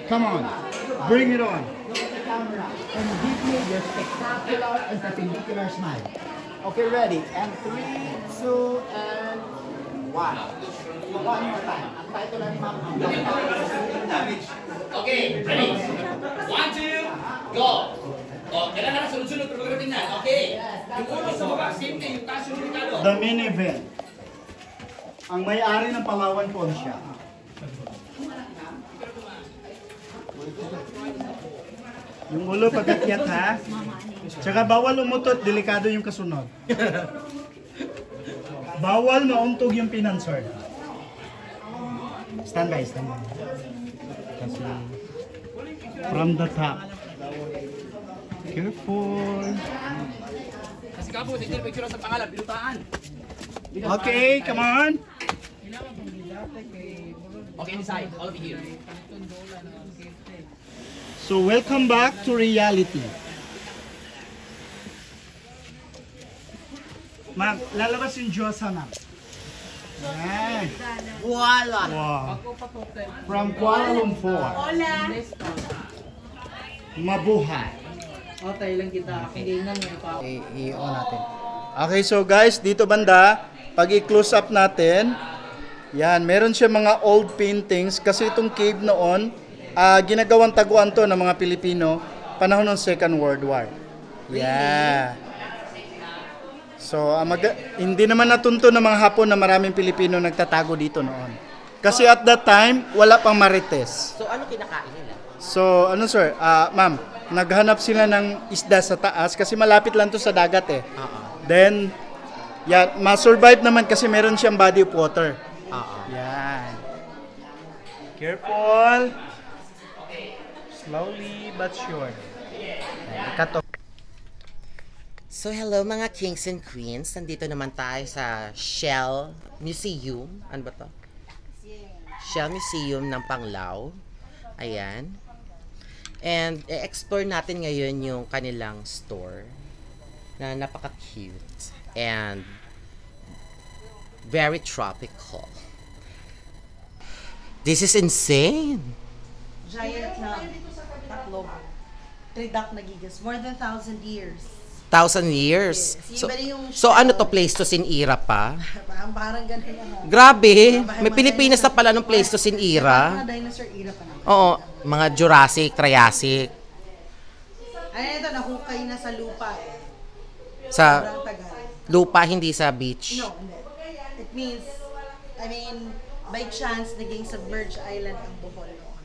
Come on, bring it on. Look at the camera and give me your spectacular and perpendicular smile. Okay, ready? And 3, 2, and 1. One more time. Ang title na ni Ma'am. Okay, ready? 1, 2, go! Oh, kailangan sunod-sunod pero pagdating na. Okay. Yung ulo sa baba, same thing. Yung taas yung delikado. The main event. Ang may-ari ng Palawan Pawn Shop. Yung ulo pag-akyat ha. Tsaka bawal umutot, delikado yung kasunod. Bawal mauntog yung pinanser. Stand by, stand by. Kasi from the top. Careful. Kasi kapo, tigil picture sa pangalan, pinutaan. Okay, come on. Okay, inside, all of you here. So welcome back to reality. Ma'am, lalabas yung Diyosa na. Yan. Voila! Wow. From Kuala Lumpur. Hola! Mabuhay. Okay lang kita. Hindi na pa. I-on natin. Okay, so guys, dito banda, pag i-close up natin, yan, meron siya mga old paintings kasi itong cave noon, ginagawang taguan to ng mga Pilipino panahon ng Second World War. Yeah. So, hindi naman natunto ng mga Hapon na maraming Pilipino nagtatago dito noon. Kasi at that time, wala pang marites. So, ano kinakain nila? So, ano sir, ma'am, naghanap sila ng isda sa taas kasi malapit lang to sa dagat eh. Then, yan, ma-survive naman kasi meron siyang body of water. Yan. Careful. Slowly but sure. Cut off. So hello mga kings and queens, nandito naman tayo sa Shell Museum. Ano ba to? Shell Museum ng Panglao. Ayan. And explore natin ngayon yung kanilang store na napaka-cute and very tropical. This is insane! Giant na taklob. Tridak nagigas. More than 1,000 years. 1,000 years. Yes. So, Iba rin yung so ano shell. to, Pleistocene era pa? Parang ganun na. Grabe! May Mga Pilipinas na dinosaur- pala ng Pleistocene era. Mga dinosaur era pa na. Oo, mga Jurassic, Triassic. Ay, ito, nahukay na sa lupa eh. Sa Sobrang tagal. lupa, hindi sa beach. No, hindi. It means, by chance, naging submerged island ang Bohol noon.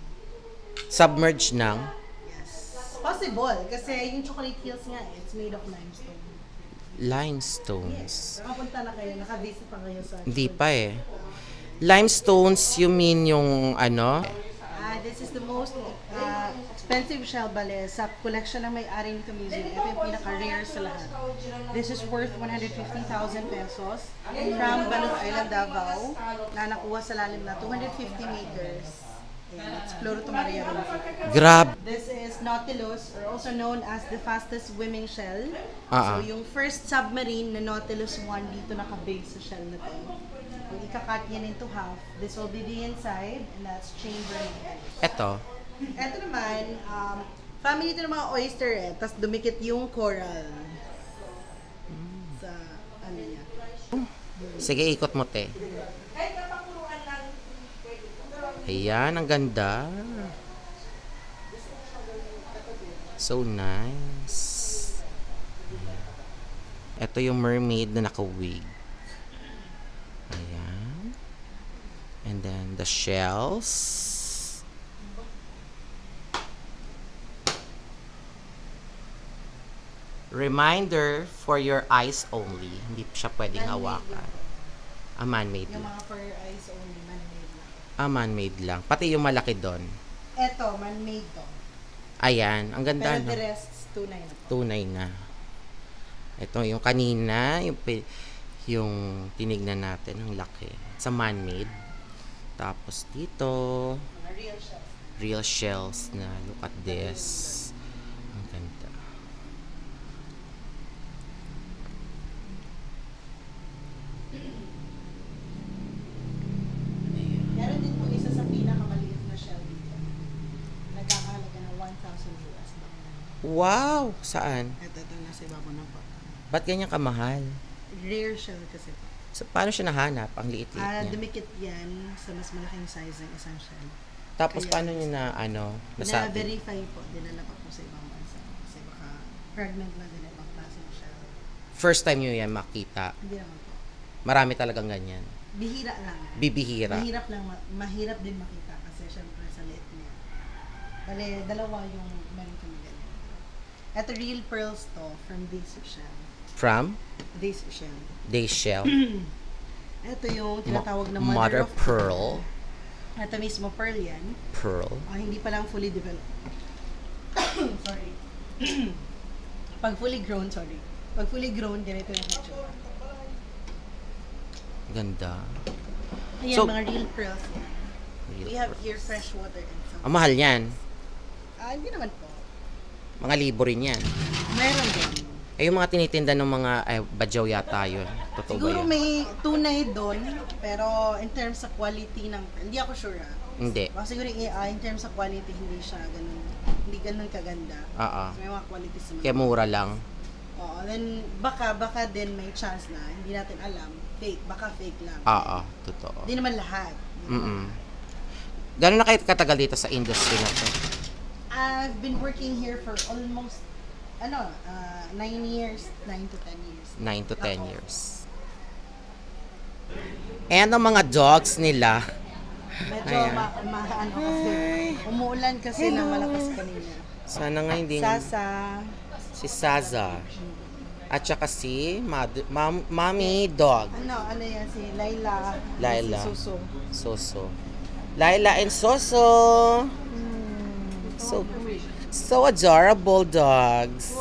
Submerged ng Yes. Possible, kasi yung Chocolate Hills nga, it's made of limestone. limestones. Nakapunta na kayo, nakavisit pa kayo sa... Hindi pa eh. Limestones, you mean yung ano? This is the most expensive shell bale sa collection ng may-ari nito museum. Ito yung pinaka-rare sa lahat. This is worth 150,000 pesos from Balot Island, Davao, na nakuha sa lalim na 250 meters. And it's Florito Maria Rolfo. Grab. This is Nautilus, or also known as the fastest swimming shell. Ah, So yung first submarine na Nautilus 1 dito nakabase sa shell na to. Kung ikakat yan into half, this will be the inside, and that's chamber. Eto. Ito naman, family ito ng mga oyster eh, tapos dumikit yung coral sa ano niya. Sige, ikot mo te. Ayan, ang ganda. So nice. Ito yung mermaid na naka-wig. Ayan. And then the shells. Reminder for your eyes only. Hindi siya pwedeng hawakan. Man-made Yung lang. mga for eyes only, man-made lang. Man-made lang. Pati yung malaki doon. Ito, man-made to. Ayan, ang ganda. Pero No? the rest, tunay na to. Tunay na. Ito yung kanina, yung tinignan natin, ang laki. Sa man-made. Tapos dito, Mga real shells. real shells na look at this. Ang ganda. Meron din po isa sa pinakamaliit na shell dito. Wow! Saan? Ito nasa ibabaw ng pot. Ba't ganyan kamahal? Rare shell kasi po. So, paano siya nahanap? Ang liit-liit niya. Dumikit yan sa mas malaking size ng isang shell. Tapos, Kaya- paano niyo na, nasabi? Na-verify po, dinala pa po sa ibang bansa. Kasi baka fragment lang din ibang klase ng shell. First time niyo yan makita. Hindi naman po. Marami talagang ganyan. Bihira lang. Bibihira. Mahirap lang, mahirap din makita kasi syempre sa liit niya. Bale, dalawa yung meron kami ganyan. Ito real pearls to from Daisy Shell. From? Daisy Shell. Day shell. Ito yung tinatawag na Mother of pearl. Ito mismo pearl yan. Pearl. Hindi pa lang fully developed. Sorry. Pag fully grown, ganito yung itsura. Ganda. Ayan, So- mga real pearls yan. Real We have pearls. here fresh water and some. Ang mahal yan. Hindi naman po. Mga libo rin yan. Meron din. Eh, yung mga tinitinda ng mga badyaw yata yun. Totoo ba Siguro yun? may tunay doon, pero in terms sa quality ng, hindi ako sure Hindi. Baka siguro in terms sa quality, hindi siya ganun, hindi ganun kaganda. Oo. So, may mga quality sa mga. Kaya mura lang. Oo, then baka din may chance na, hindi natin alam, fake, baka fake lang. Oo. Totoo. Hindi naman lahat. Gano'n na kayo katagal dito sa industry na to? I've been working here for almost, 9 years, 9 to 10 years. 9 to 10 Ako. years. And ang mga dogs nila. Medyo Ayan. kasi umuulan kasi na malakas kanina. Sana nga hindi. Sasa, Si Saza. At saka si Mommy Dog. ano yan, si Laila, Laila. si Suso. Soso. Laila and Soso. So adorable dogs.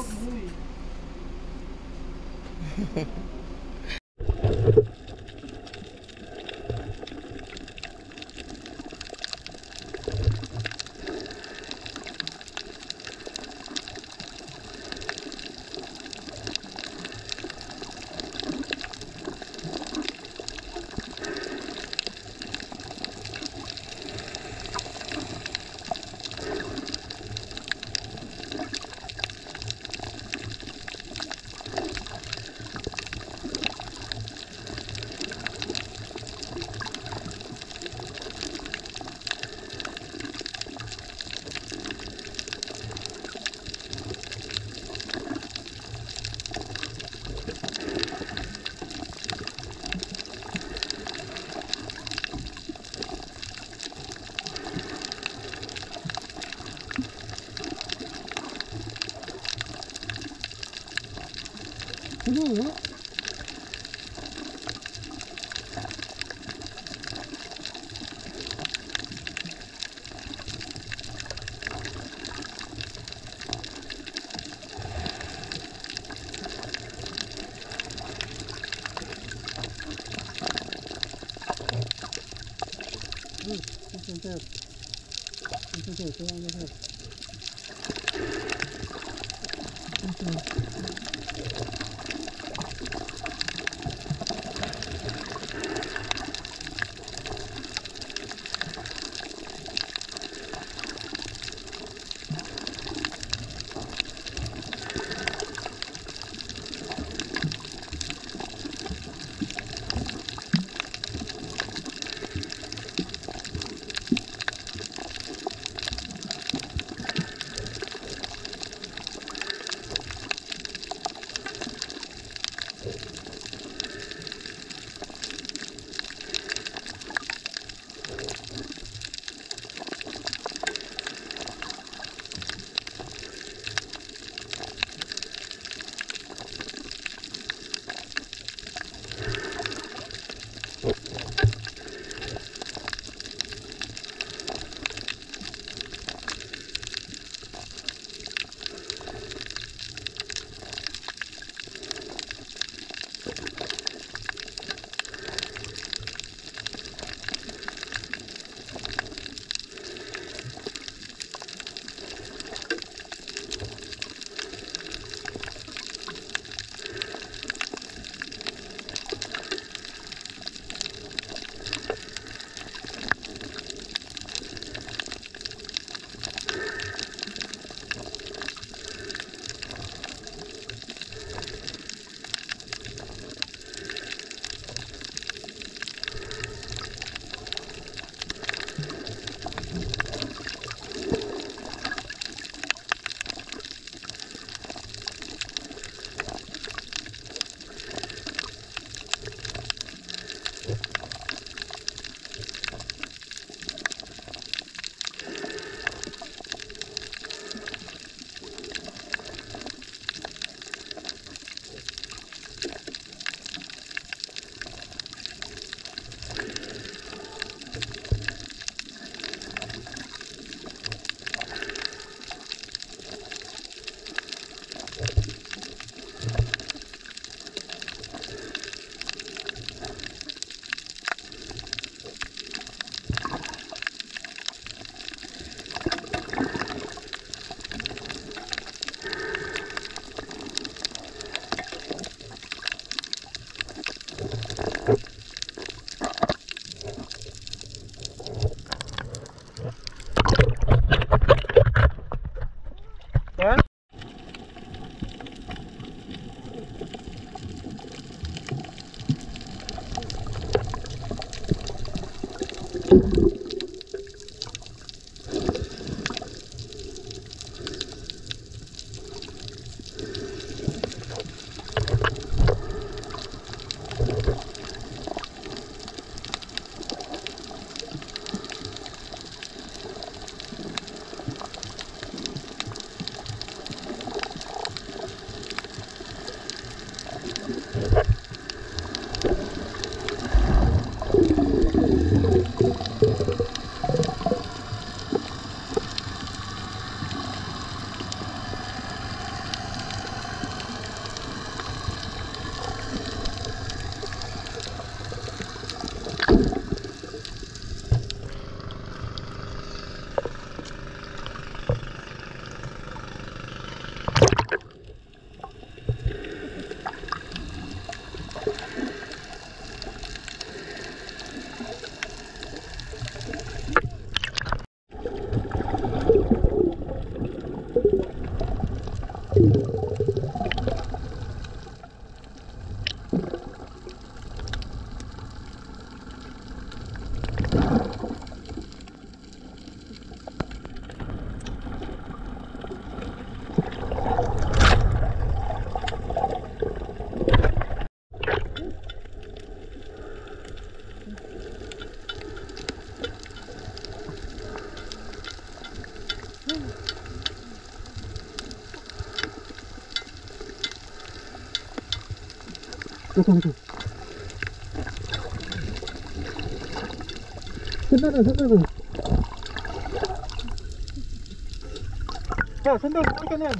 Sandal, balik ka na yan.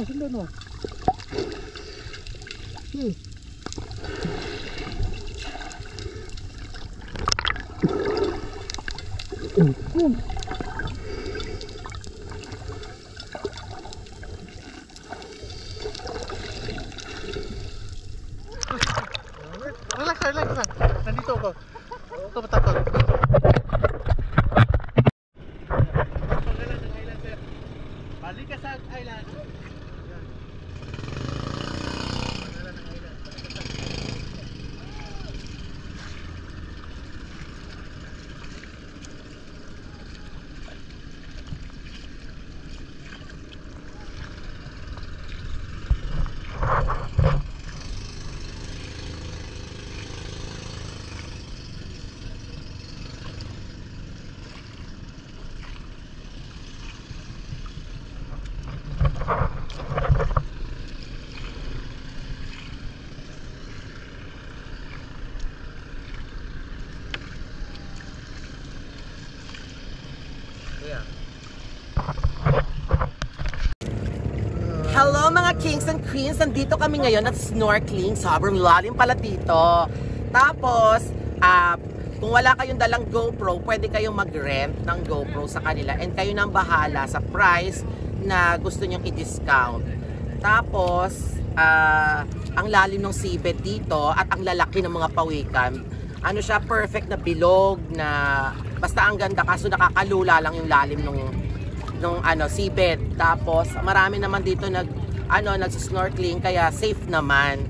Sandal mo. Relax lang. Nandito ako. Ito matakot. Balik ka sa island. Hello mga kings and queens! Nandito kami ngayon at snorkeling. Sobrang lalim pala dito. Tapos, kung wala kayong dalang GoPro, pwede kayong mag-rent ng GoPro sa kanila. And kayo nang bahala sa price na gusto nyong i-discount. Tapos, ang lalim ng seabed dito at ang lalaki ng mga pawikan. Ano siya, perfect na bilog na basta ang ganda, kaso nakakalula lang yung lalim nung seabed. Tapos marami naman dito nag-snorkeling kaya safe naman.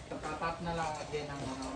Tapat na lang din ang ano.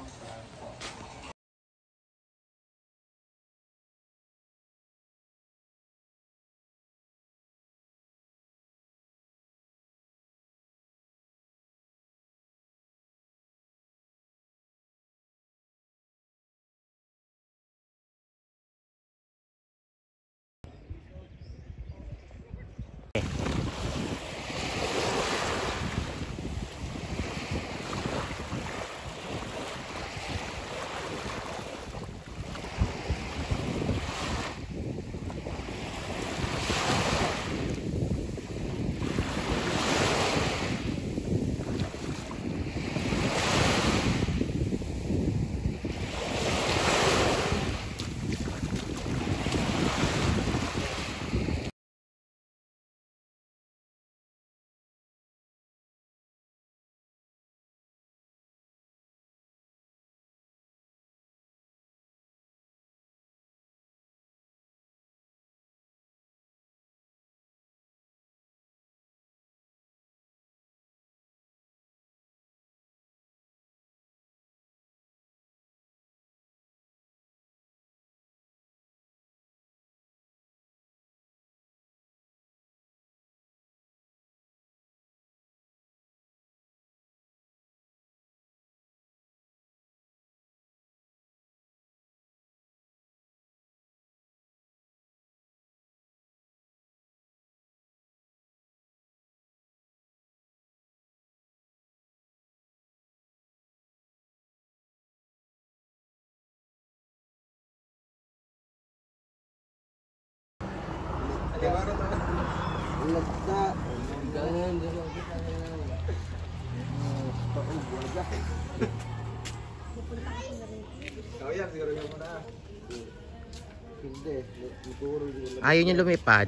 Ayaw niya lumipad.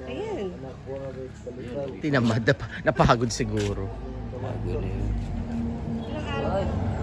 Ayan. Tinamad, napagod siguro. Ilang araw?